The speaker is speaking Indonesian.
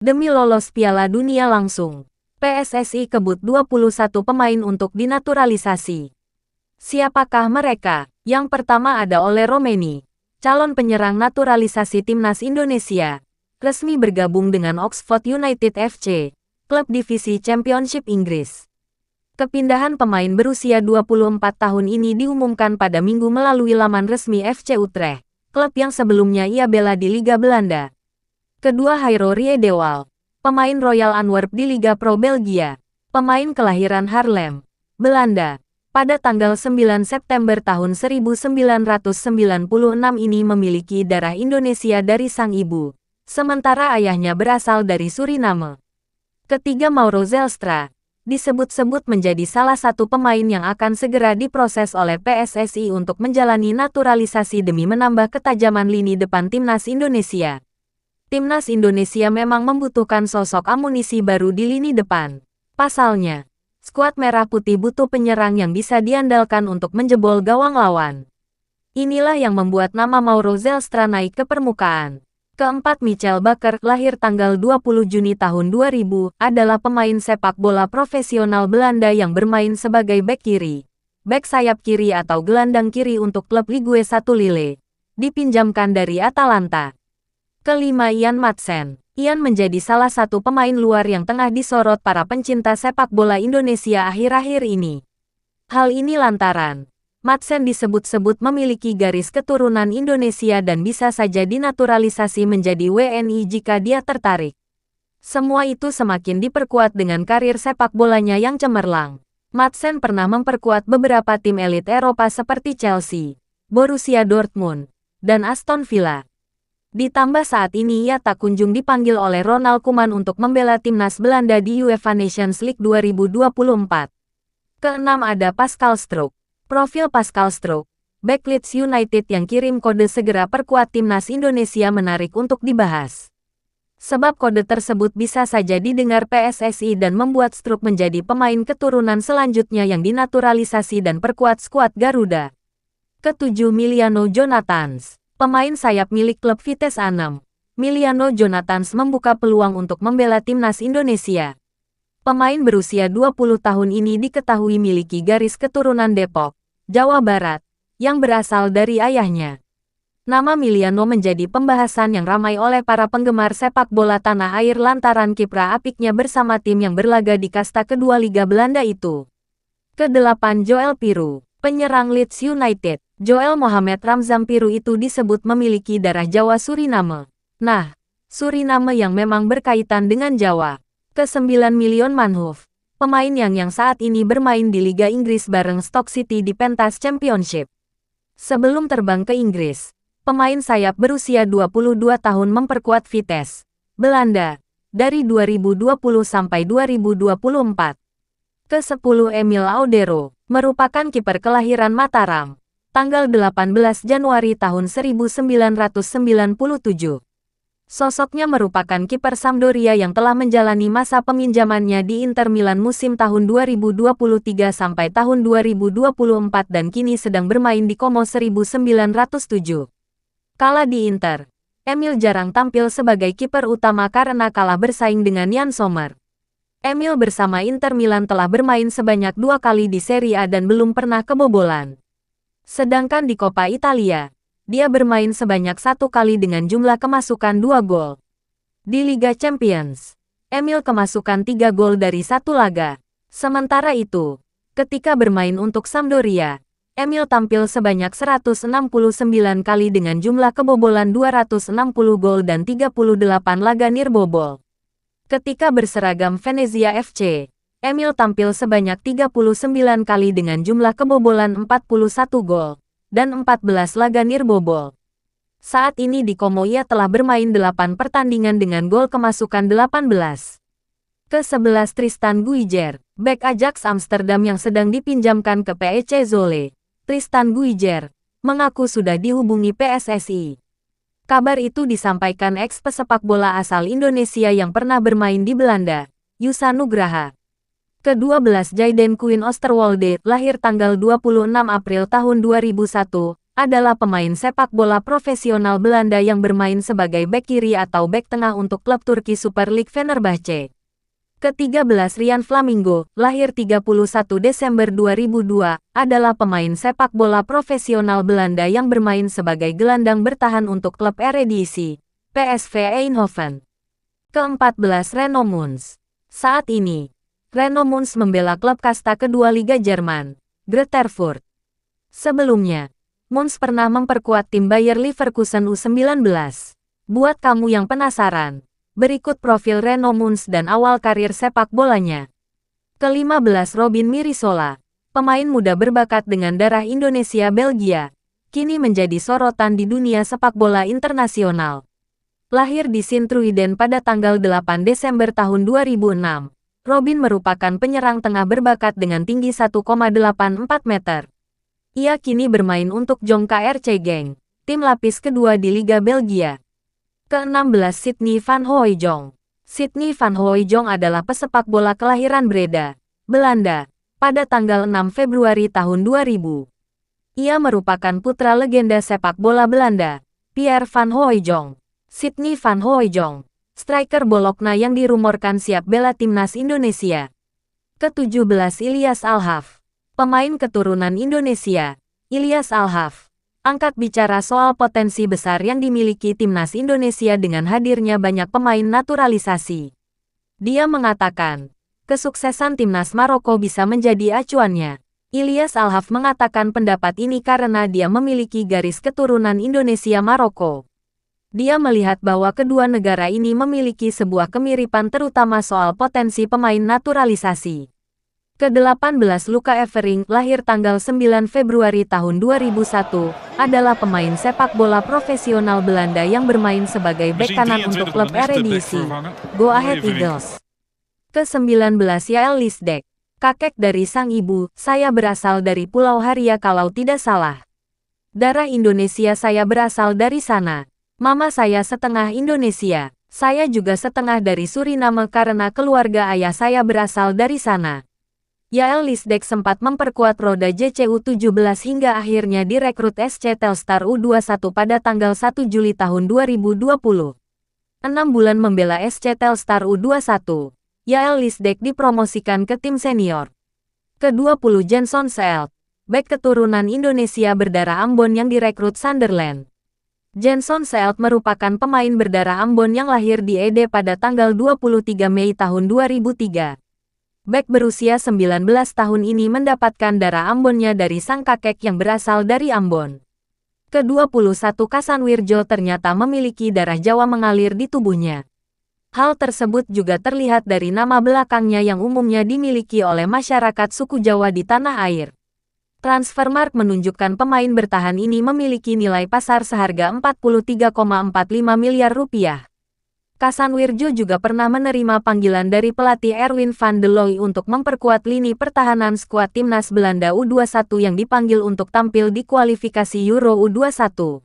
Demi lolos Piala Dunia langsung, PSSI kebut 21 pemain untuk dinaturalisasi. Siapakah mereka? Yang pertama ada Ole Romeni, calon penyerang naturalisasi timnas Indonesia, resmi bergabung dengan Oxford United FC, klub divisi Championship Inggris. Kepindahan pemain berusia 24 tahun ini diumumkan pada Minggu melalui laman resmi FC Utrecht, klub yang sebelumnya ia bela di Liga Belanda. Kedua Hairo Riedewald, pemain Royal Antwerp di Liga Pro Belgia, pemain kelahiran Haarlem, Belanda, pada tanggal 9 September tahun 1996 ini memiliki darah Indonesia dari sang ibu, sementara ayahnya berasal dari Suriname. Ketiga Mauro Zelstra, disebut-sebut menjadi salah satu pemain yang akan segera diproses oleh PSSI untuk menjalani naturalisasi demi menambah ketajaman lini depan timnas Indonesia. Timnas Indonesia memang membutuhkan sosok amunisi baru di lini depan. Pasalnya, skuad merah putih butuh penyerang yang bisa diandalkan untuk menjebol gawang lawan. Inilah yang membuat nama Mauro Zelstra naik ke permukaan. Keempat Michel Bakker, lahir tanggal 20 Juni tahun 2000, adalah pemain sepak bola profesional Belanda yang bermain sebagai bek kiri, bek sayap kiri atau gelandang kiri untuk klub Ligue 1 Lille, dipinjamkan dari Atalanta. Kelima Ian Madsen. Ian menjadi salah satu pemain luar yang tengah disorot para pencinta sepak bola Indonesia akhir-akhir ini. Hal ini lantaran Madsen disebut-sebut memiliki garis keturunan Indonesia dan bisa saja dinaturalisasi menjadi WNI jika dia tertarik. Semua itu semakin diperkuat dengan karir sepak bolanya yang cemerlang. Madsen pernah memperkuat beberapa tim elit Eropa seperti Chelsea, Borussia Dortmund, dan Aston Villa. Ditambah saat ini ia tak kunjung dipanggil oleh Ronald Koeman untuk membela timnas Belanda di UEFA Nations League 2024. Keenam ada Pascal Strouk. Profil Pascal Strouk, bek Leeds United yang kirim kode segera perkuat timnas Indonesia menarik untuk dibahas. Sebab kode tersebut bisa saja didengar PSSI dan membuat Strouk menjadi pemain keturunan selanjutnya yang dinaturalisasi dan perkuat skuad Garuda. Ketujuh Miliano Jonathans, pemain sayap milik klub Vitesse Arnhem. Miliano Jonathans membuka peluang untuk membela timnas Indonesia. Pemain berusia 20 tahun ini diketahui miliki garis keturunan Depok, Jawa Barat, yang berasal dari ayahnya. Nama Miliano menjadi pembahasan yang ramai oleh para penggemar sepak bola tanah air lantaran kiprah apiknya bersama tim yang berlaga di kasta kedua Liga Belanda itu. Kedelapan Joel Piroe, penyerang Leeds United. Joel Mohamed Ramzan Piroe itu disebut memiliki darah Jawa Suriname. Nah, Suriname yang memang berkaitan dengan Jawa. Ke-9 Million Manhoef, pemain yang saat ini bermain di Liga Inggris bareng Stoke City di Pentas Championship. Sebelum terbang ke Inggris, pemain sayap berusia 22 tahun memperkuat Vitesse, Belanda, dari 2020 sampai 2024. Ke-10 Emil Audero, merupakan kiper kelahiran Mataram, tanggal 18 Januari tahun 1997. Sosoknya merupakan kiper Sampdoria yang telah menjalani masa peminjamannya di Inter Milan musim tahun 2023 sampai tahun 2024 dan kini sedang bermain di Como 1907. Kala di Inter, Emil jarang tampil sebagai kiper utama karena kalah bersaing dengan Jan Sommer. Emil bersama Inter Milan telah bermain sebanyak 2 kali di Serie A dan belum pernah kebobolan. Sedangkan di Coppa Italia, dia bermain sebanyak 1 kali dengan jumlah kemasukan 2 gol. Di Liga Champions, Emil kemasukan 3 gol dari 1 laga. Sementara itu, ketika bermain untuk Sampdoria, Emil tampil sebanyak 169 kali dengan jumlah kebobolan 260 gol dan 38 laga nirbobol. Ketika berseragam Venezia FC, Emil tampil sebanyak 39 kali dengan jumlah kebobolan 41 gol dan 14 laga nirbobol. Saat ini di Como ia telah bermain 8 pertandingan dengan gol kemasukan 18. Ke-11 Tristan Guijer, bek Ajax Amsterdam yang sedang dipinjamkan ke PEC Zwolle. Tristan Guijer mengaku sudah dihubungi PSSI. Kabar itu disampaikan ex-pesepak bola asal Indonesia yang pernah bermain di Belanda, Yusa Nugraha. Ke-12 Jayden Quinn Osterwolde, lahir tanggal 26 April tahun 2001, adalah pemain sepak bola profesional Belanda yang bermain sebagai bek kiri atau bek tengah untuk klub Turki Super League Fenerbahce. Ke-13 Ryan Flamingo, lahir 31 Desember 2002, adalah pemain sepak bola profesional Belanda yang bermain sebagai gelandang bertahan untuk klub Eredivisie, PSV Eindhoven. Ke-14 Reno Mons. Saat ini, Reno Mons membela klub kasta kedua Liga Jerman, Greuther Fürth. Sebelumnya, Mons pernah memperkuat tim Bayer Leverkusen U19. Buat kamu yang penasaran, berikut profil Reno Mons dan awal karir sepak bolanya. Ke-15 Robin Mirisola, pemain muda berbakat dengan darah Indonesia-Belgia, kini menjadi sorotan di dunia sepak bola internasional. Lahir di Sint-Truiden pada tanggal 8 Desember tahun 2006, Robin merupakan penyerang tengah berbakat dengan tinggi 1,84 meter. Ia kini bermain untuk Jong KRC Genk, tim lapis kedua di Liga Belgia. Ke-16 Sidney van Hooijdonk. Sidney van Hooijdonk adalah pesepak bola kelahiran Breda, Belanda, pada tanggal 6 Februari tahun 2000. Ia merupakan putra legenda sepak bola Belanda, Pierre van Hooijdonk. Sidney van Hooijdonk, striker Bologna yang dirumorkan siap bela timnas Indonesia. Ke-17 Ilyas Alhaf, pemain keturunan Indonesia. Ilyas Alhaf angkat bicara soal potensi besar yang dimiliki timnas Indonesia dengan hadirnya banyak pemain naturalisasi. Dia mengatakan, kesuksesan timnas Maroko bisa menjadi acuannya. Ilyas Alhaf mengatakan pendapat ini karena dia memiliki garis keturunan Indonesia-Maroko. Dia melihat bahwa kedua negara ini memiliki sebuah kemiripan terutama soal potensi pemain naturalisasi. Ke-18 Luca Evering, lahir tanggal 9 Februari tahun 2001, adalah pemain sepak bola profesional Belanda yang bermain sebagai bek kanan untuk klub Eredivisie, Go Ahead Eagles. Ke-19 Yael Lisdek, kakek dari sang ibu, saya berasal dari Pulau Haria kalau tidak salah. Darah Indonesia saya berasal dari sana. Mama saya setengah Indonesia. Saya juga setengah dari Suriname karena keluarga ayah saya berasal dari sana. Yael Lisdek sempat memperkuat roda JCU 17 hingga akhirnya direkrut SC Telstar U21 pada tanggal 1 Juli tahun 2020. 6 bulan membela SC Telstar U21, Yael Lisdek dipromosikan ke tim senior. Ke-20 Jenson Seelt, bek keturunan Indonesia berdarah Ambon yang direkrut Sunderland. Jenson Seelt merupakan pemain berdarah Ambon yang lahir di Ede pada tanggal 23 Mei tahun 2003. Bek berusia 19 tahun ini mendapatkan darah Ambonnya dari sang kakek yang berasal dari Ambon. Ke-21 Kasanwirjo ternyata memiliki darah Jawa mengalir di tubuhnya. Hal tersebut juga terlihat dari nama belakangnya yang umumnya dimiliki oleh masyarakat suku Jawa di tanah air. Transfermarkt menunjukkan pemain bertahan ini memiliki nilai pasar seharga 43,45 miliar rupiah. Kasanwirjo juga pernah menerima panggilan dari pelatih Erwin van de Looy untuk memperkuat lini pertahanan skuad timnas Belanda U21 yang dipanggil untuk tampil di kualifikasi Euro U21.